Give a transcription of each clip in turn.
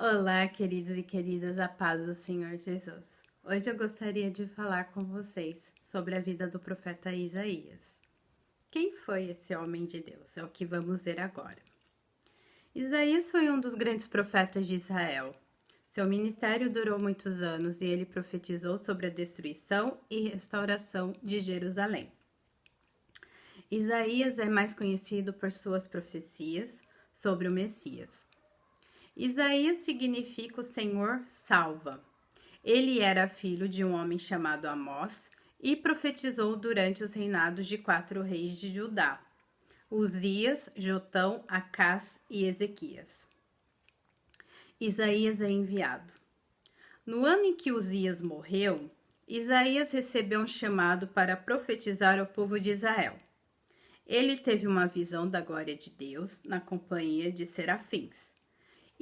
Olá, queridos e queridas, a paz do Senhor Jesus. Hoje eu gostaria de falar com vocês sobre a vida do profeta Isaías. Quem foi esse homem de Deus? É o que vamos ver agora. Isaías foi um dos grandes profetas de Israel. Seu ministério durou muitos anos e ele profetizou sobre a destruição e restauração de Jerusalém. Isaías é mais conhecido por suas profecias sobre o Messias. Isaías significa o Senhor salva. Ele era filho de um homem chamado Amós e profetizou durante os reinados de 4 reis de Judá: Uzias, Jotão, Acás e Ezequias. Isaías é enviado. No ano em que Uzias morreu, Isaías recebeu um chamado para profetizar ao povo de Israel. Ele teve uma visão da glória de Deus na companhia de serafins.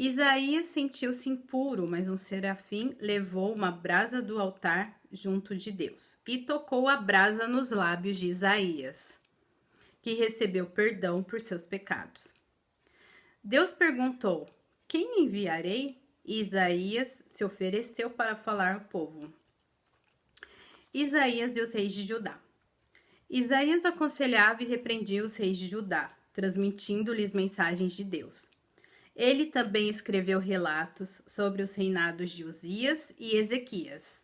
Isaías sentiu-se impuro, mas um serafim levou uma brasa do altar junto de Deus e tocou a brasa nos lábios de Isaías, que recebeu perdão por seus pecados. Deus perguntou: quem enviarei? E Isaías se ofereceu para falar ao povo. Isaías e os reis de Judá. Isaías aconselhava e repreendia os reis de Judá, transmitindo-lhes mensagens de Deus. Ele também escreveu relatos sobre os reinados de Uzias e Ezequias.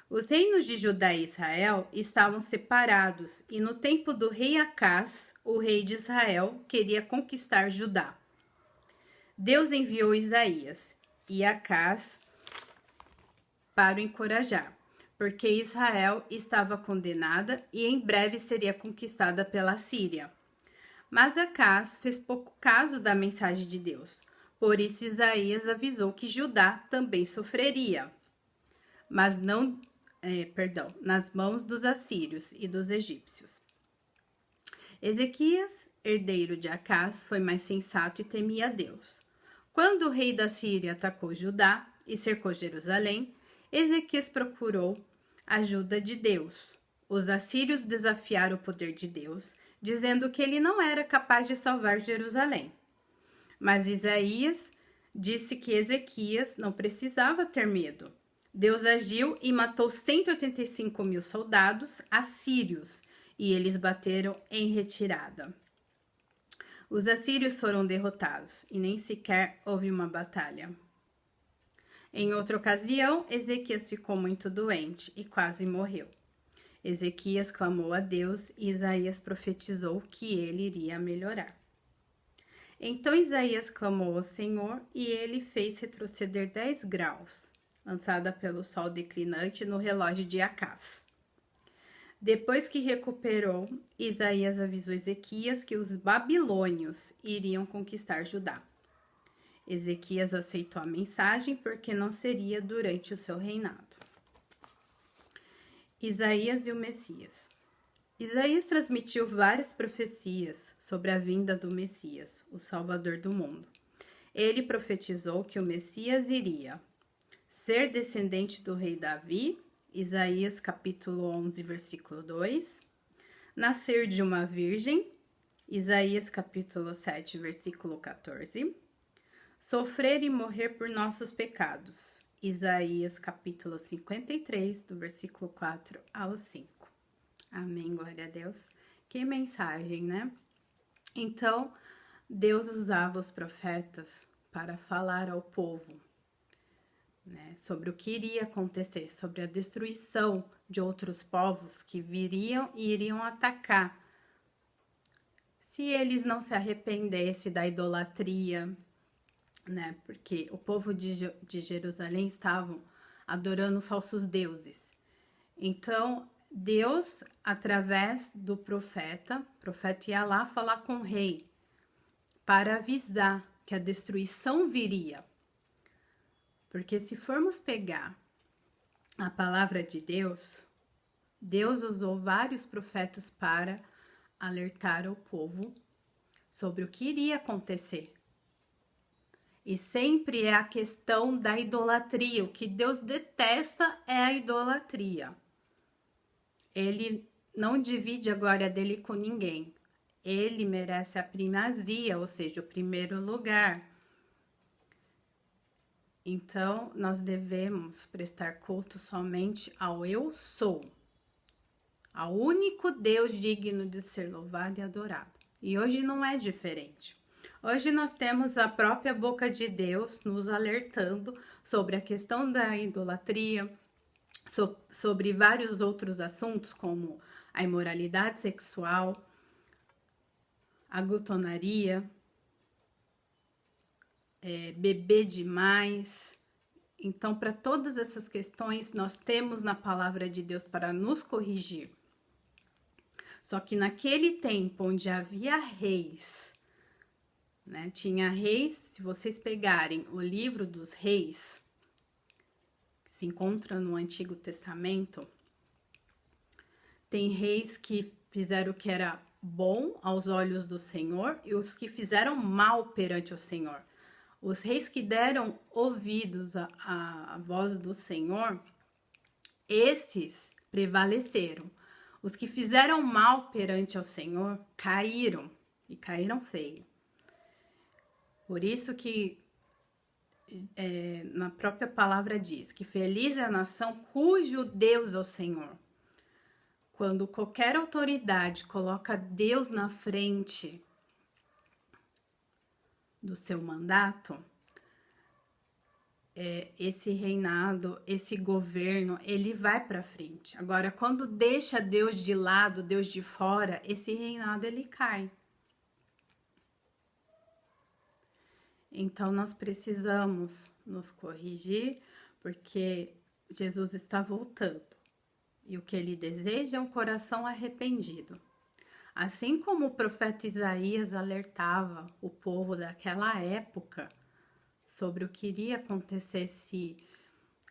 Os reinos de Judá e Israel estavam separados e no tempo do rei Acás, o rei de Israel queria conquistar Judá. Deus enviou Isaías e Acás para o encorajar, porque Israel estava condenada e em breve seria conquistada pela Síria. Mas Acás fez pouco caso da mensagem de Deus. Por isso Isaías avisou que Judá também sofreria, mas não, nas mãos dos assírios e dos egípcios. Ezequias, herdeiro de Acás, foi mais sensato e temia a Deus. Quando o rei da Síria atacou Judá e cercou Jerusalém, Ezequias procurou ajuda de Deus. Os assírios desafiaram o poder de Deus, dizendo que ele não era capaz de salvar Jerusalém. Mas Isaías disse que Ezequias não precisava ter medo. Deus agiu e matou 185.000 soldados assírios, e eles bateram em retirada. Os assírios foram derrotados, e nem sequer houve uma batalha. Em outra ocasião, Ezequias ficou muito doente e quase morreu. Ezequias clamou a Deus e Isaías profetizou que ele iria melhorar. Então Isaías clamou ao Senhor e ele fez retroceder 10 graus, lançada pelo sol declinante no relógio de Acás. Depois que recuperou, Isaías avisou Ezequias que os babilônios iriam conquistar Judá. Ezequias aceitou a mensagem porque não seria durante o seu reinado. Isaías e o Messias. Isaías transmitiu várias profecias sobre a vinda do Messias, o Salvador do mundo. Ele profetizou que o Messias iria ser descendente do rei Davi, Isaías capítulo 11, versículo 2, nascer de uma virgem, Isaías capítulo 7, versículo 14, sofrer e morrer por nossos pecados, Isaías capítulo 53, do versículo 4 ao 5. Amém, glória a Deus. Que mensagem, né? Então, Deus usava os profetas para falar ao povo, né, sobre o que iria acontecer, sobre a destruição de outros povos que viriam e iriam atacar. Se eles não se arrependessem da idolatria, né? Porque o povo de Jerusalém estavam adorando falsos deuses. Então, Deus, através do profeta, o profeta ia lá falar com o rei para avisar que a destruição viria. Porque se formos pegar a palavra de Deus, Deus usou vários profetas para alertar o povo sobre o que iria acontecer. E sempre é a questão da idolatria. O que Deus detesta é a idolatria. Ele não divide a glória dele com ninguém. Ele merece a primazia, ou seja, o primeiro lugar. Então, nós devemos prestar culto somente ao eu sou, ao único Deus digno de ser louvado e adorado. E hoje não é diferente. Hoje nós temos a própria boca de Deus nos alertando sobre a questão da idolatria, sobre vários outros assuntos, como a imoralidade sexual, a glutonaria, beber demais. Então, para todas essas questões, nós temos na palavra de Deus para nos corrigir. Só que naquele tempo onde havia reis, né, tinha reis, se vocês pegarem o livro dos reis, que se encontra no Antigo Testamento, tem reis que fizeram o que era bom aos olhos do Senhor e os que fizeram mal perante o Senhor. Os reis que deram ouvidos à voz do Senhor, esses prevaleceram. Os que fizeram mal perante ao Senhor caíram, e caíram feio. Por isso que na própria palavra diz que feliz é a nação cujo Deus é o Senhor. Quando qualquer autoridade coloca Deus na frente do seu mandato, esse reinado, esse governo, ele vai para frente. Agora, quando deixa Deus de lado, Deus de fora, esse reinado ele cai. Então, nós precisamos nos corrigir, porque Jesus está voltando. E o que ele deseja é um coração arrependido. Assim como o profeta Isaías alertava o povo daquela época sobre o que iria acontecer se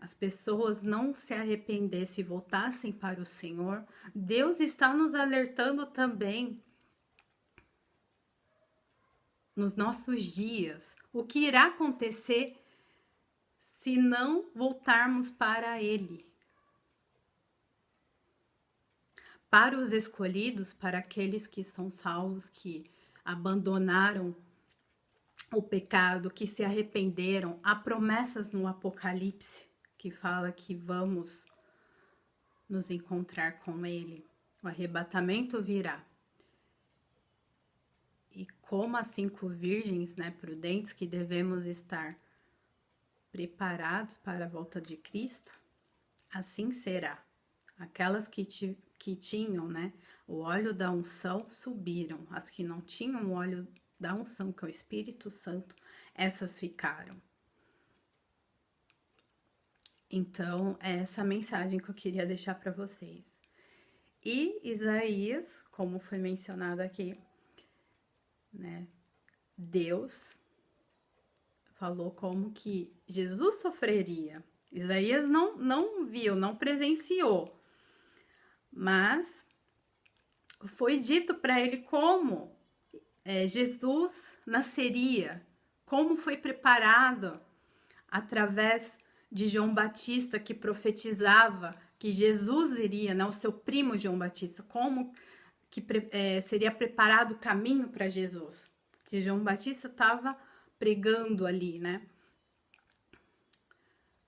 as pessoas não se arrependessem e voltassem para o Senhor, Deus está nos alertando também nos nossos dias o que irá acontecer se não voltarmos para Ele. Para os escolhidos, para aqueles que são salvos, que abandonaram o pecado, que se arrependeram, há promessas no Apocalipse que fala que vamos nos encontrar com Ele. O arrebatamento virá. E como as 5 virgens, né, prudentes, que devemos estar preparados para a volta de Cristo, assim será. Aquelas que tinham, né, o óleo da unção subiram. As que não tinham o óleo da unção, que é o Espírito Santo, essas ficaram. Então, é essa mensagem que eu queria deixar para vocês. E Isaías, como foi mencionado aqui, né, Deus falou como que Jesus sofreria. Isaías não viu, não presenciou, mas foi dito para ele como Jesus nasceria, como foi preparado através de João Batista, que profetizava que Jesus viria, né, o seu primo João Batista, como que seria preparado o caminho para Jesus, que João Batista estava pregando ali, né,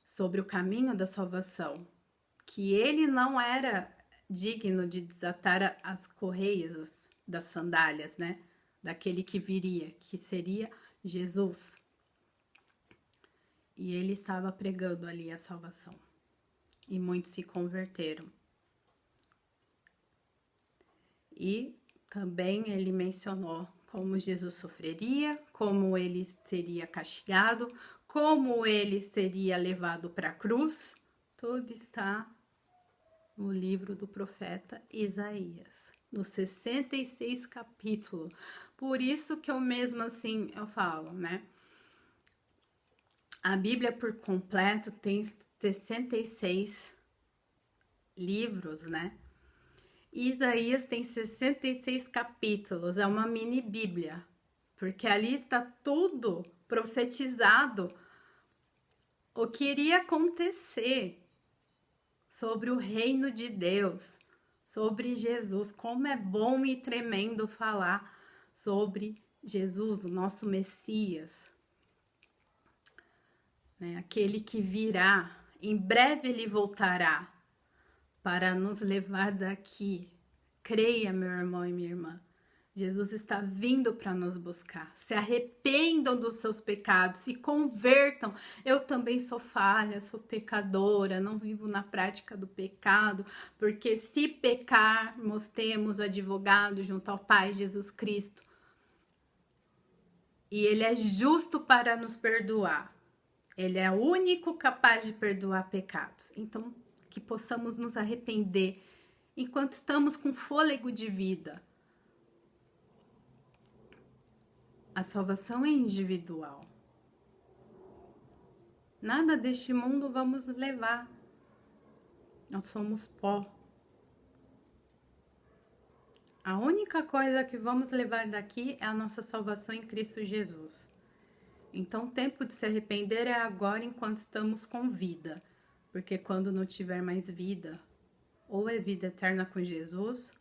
sobre o caminho da salvação, que ele não era digno de desatar as correias das sandálias, né, daquele que viria, que seria Jesus. E ele estava pregando ali a salvação. E muitos se converteram. E também ele mencionou como Jesus sofreria, como ele seria castigado, como ele seria levado para a cruz. Tudo está no livro do profeta Isaías, nos 66 capítulos. Por isso que eu mesmo assim, eu falo, né? A Bíblia por completo tem 66 livros, né? Isaías tem 66 capítulos, é uma mini Bíblia, porque ali está tudo profetizado o que iria acontecer sobre o reino de Deus, sobre Jesus. Como é bom e tremendo falar sobre Jesus, o nosso Messias. né? Aquele que virá, em breve ele voltará para nos levar daqui. Creia, meu irmão e minha irmã. Jesus está vindo para nos buscar. Se arrependam dos seus pecados, se convertam. Eu também sou falha, sou pecadora, não vivo na prática do pecado, porque se pecarmos, temos advogado junto ao Pai, Jesus Cristo. E Ele é justo para nos perdoar. Ele é o único capaz de perdoar pecados. Então, que possamos nos arrepender enquanto estamos com fôlego de vida. A salvação é individual. Nada deste mundo vamos levar. Nós somos pó. A única coisa que vamos levar daqui é a nossa salvação em Cristo Jesus. Então, o tempo de se arrepender é agora, enquanto estamos com vida. Porque quando não tiver mais vida, ou é vida eterna com Jesus,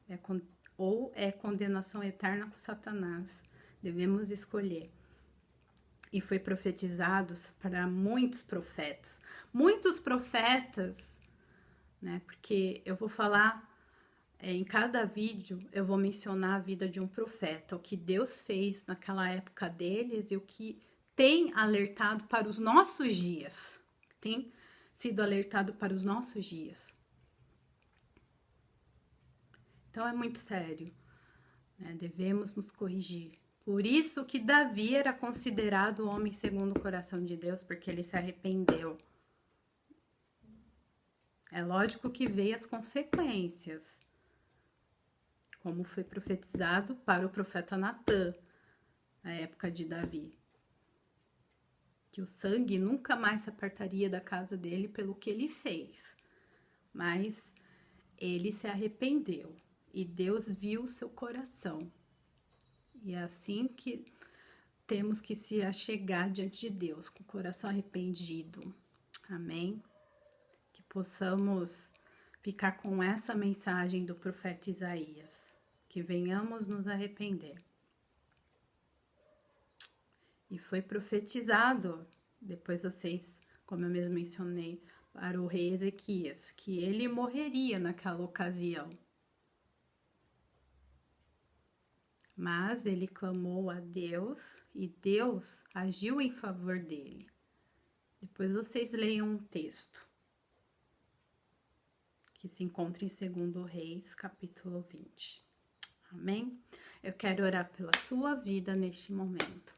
ou é condenação eterna com Satanás. Devemos escolher. E foi profetizado para muitos profetas. Muitos profetas, né? Porque eu vou falar, em cada vídeo, eu vou mencionar a vida de um profeta. O que Deus fez naquela época deles e o que tem alertado para os nossos dias. Tem sido alertado para os nossos dias. Então é muito sério, né? Devemos nos corrigir. Por isso que Davi era considerado o homem segundo o coração de Deus, porque ele se arrependeu. É lógico que veio as consequências, como foi profetizado para o profeta Natã, na época de Davi. Que o sangue nunca mais se apartaria da casa dele pelo que ele fez. Mas ele se arrependeu e Deus viu o seu coração. E é assim que temos que se achegar diante de Deus, com o coração arrependido. Amém? Que possamos ficar com essa mensagem do profeta Isaías. Que venhamos nos arrepender. E foi profetizado, depois vocês, como eu mesmo mencionei, para o rei Ezequias, que ele morreria naquela ocasião. Mas ele clamou a Deus e Deus agiu em favor dele. Depois vocês leiam um texto que se encontra em 2 Reis, capítulo 20. Amém? Eu quero orar pela sua vida neste momento.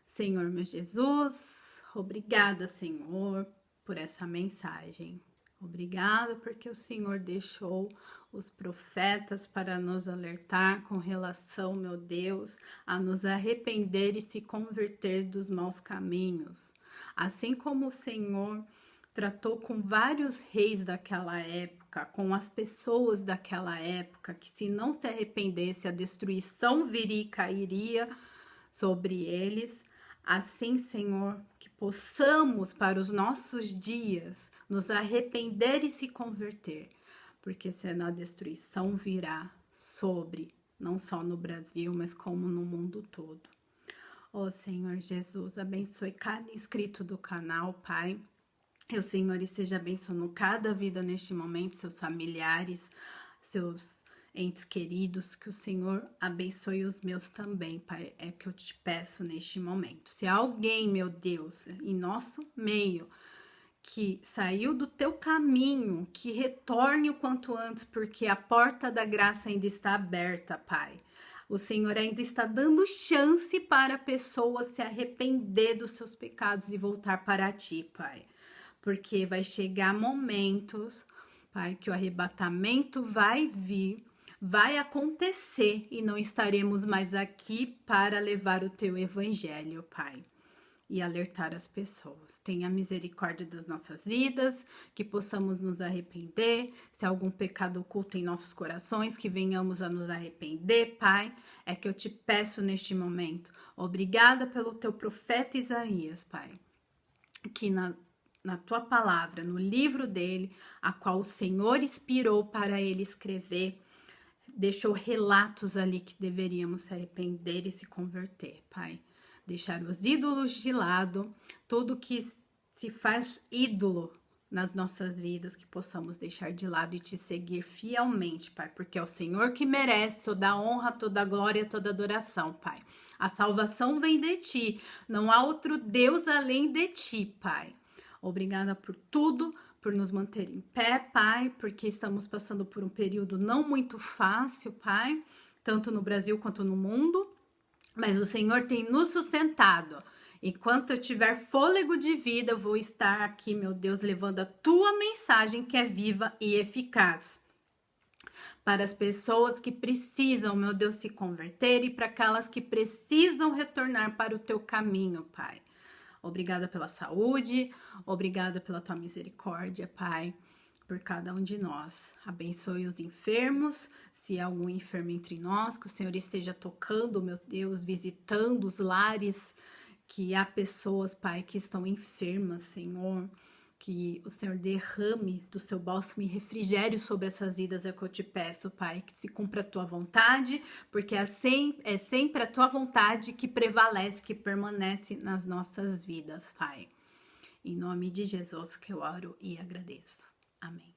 Senhor, meu Jesus, obrigada, Senhor, por essa mensagem. Obrigada porque o Senhor deixou os profetas para nos alertar com relação, meu Deus, a nos arrepender e se converter dos maus caminhos. Assim como o Senhor tratou com vários reis daquela época, com as pessoas daquela época, que se não se arrependesse, a destruição viria e cairia sobre eles. Assim, Senhor, que possamos para os nossos dias nos arrepender e se converter, porque senão a destruição virá sobre, não só no Brasil, mas como no mundo todo. Ó Senhor Jesus, abençoe cada inscrito do canal, Pai. O Senhor esteja abençoando cada vida neste momento, seus familiares, seus entes queridos, que o Senhor abençoe os meus também, Pai, é o que eu te peço neste momento. Se alguém, meu Deus, em nosso meio, que saiu do teu caminho, que retorne o quanto antes, porque a porta da graça ainda está aberta, Pai. O Senhor ainda está dando chance para a pessoa se arrepender dos seus pecados e voltar para ti, Pai. Porque vai chegar momentos, Pai, que o arrebatamento vai vir, vai acontecer e não estaremos mais aqui para levar o teu evangelho, Pai, e alertar as pessoas. Tenha misericórdia das nossas vidas, que possamos nos arrepender. Se há algum pecado oculto em nossos corações, que venhamos a nos arrepender, Pai. É que eu te peço neste momento. Obrigada pelo teu profeta Isaías, Pai, que na tua palavra, no livro dele, a qual o Senhor inspirou para ele escrever, deixou relatos ali que deveríamos se arrepender e se converter, Pai. deixar os ídolos de lado, tudo que se faz ídolo nas nossas vidas, que possamos deixar de lado e te seguir fielmente, Pai, porque é o Senhor que merece toda a honra, toda a glória, toda a adoração, Pai. A salvação vem de Ti, não há outro Deus além de Ti, Pai. Obrigada por tudo, por nos manter em pé, Pai, porque estamos passando por um período não muito fácil, Pai, tanto no Brasil quanto no mundo, mas o Senhor tem nos sustentado. Enquanto eu tiver fôlego de vida, eu vou estar aqui, meu Deus, levando a tua mensagem que é viva e eficaz para as pessoas que precisam, meu Deus, se converter e para aquelas que precisam retornar para o teu caminho, Pai. Obrigada pela saúde, obrigada pela tua misericórdia, Pai, por cada um de nós. Abençoe os enfermos, se há algum enfermo entre nós, que o Senhor esteja tocando, meu Deus, visitando os lares, que há pessoas, Pai, que estão enfermas, Senhor, que o Senhor derrame do seu bálsamo e refrigério sobre essas vidas, é o que eu te peço, Pai, que se cumpra a tua vontade, porque é sempre a tua vontade que prevalece, que permanece nas nossas vidas, Pai. Em nome de Jesus que eu oro e agradeço. Amém.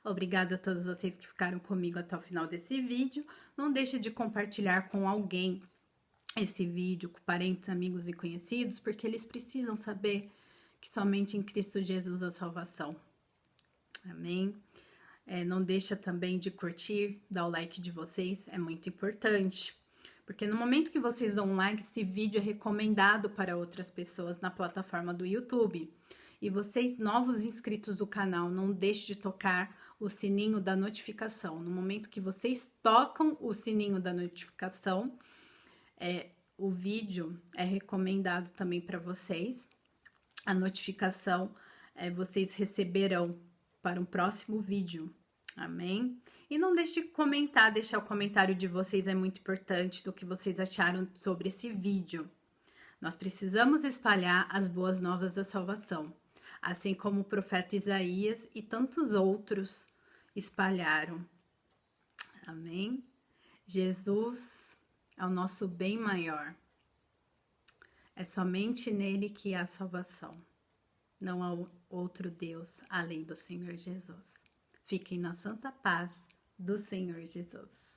Obrigada a todos vocês que ficaram comigo até o final desse vídeo. Não deixe de compartilhar com alguém esse vídeo, com parentes, amigos e conhecidos, porque eles precisam saber que somente em Cristo Jesus a salvação. Amém? Não deixa também de curtir, dar o like de vocês, é muito importante. Porque no momento que vocês dão um like, esse vídeo é recomendado para outras pessoas na plataforma do YouTube. E vocês, novos inscritos do canal, não deixem de tocar o sininho da notificação. No momento que vocês tocam o sininho da notificação, o vídeo é recomendado também para vocês. A notificação vocês receberão para um próximo vídeo. Amém? E não deixe de comentar, deixar o comentário de vocês é muito importante do que vocês acharam sobre esse vídeo. Nós precisamos espalhar as boas novas da salvação, assim como o profeta Isaías e tantos outros espalharam. Amém? Jesus é o nosso bem maior. É somente nele que há salvação. Não há outro Deus além do Senhor Jesus. Fiquem na santa paz do Senhor Jesus.